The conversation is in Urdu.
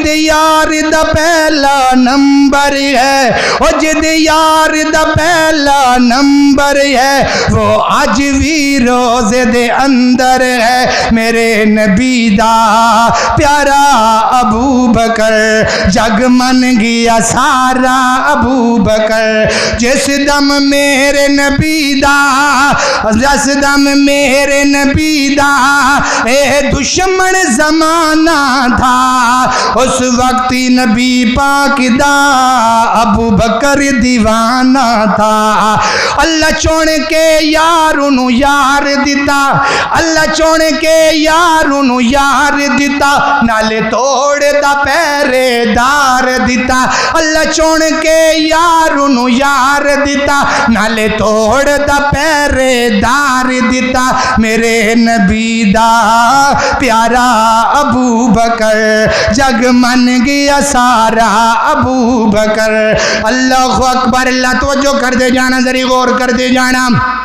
جد یار دا پہلا نمبر ہے، او جد یار دا پہلا نمبر ہے، وہ آج بھی روزے دے اندر ہے۔ میرے نبی دا پیارا ابو بکر، جگ من گیا سارا ابو بکر۔ جس دم میرے نبی دا، جس دم میرے نبی دا اے دشمن زمانہ تھا، اس وقت نبی پاک دا ابو بکر دیوانہ تھا۔ اللہ چون کے یار انہوں یار دیتا، اللہ چون کے یار انہوں یار دیتا، نالے توڑ دا پہرے دار دیتا۔ اللہ چون کے یار انہوں یار دیتا، نالے توڑ دا پہرے دار دیتا۔ میرے نبی دا پیارا ابو بکر، جگ من گیا سارا ابو بکر۔ اللہ اکبر، اللہ توجہ کر دے جانا، ذری غور کر دے جانا۔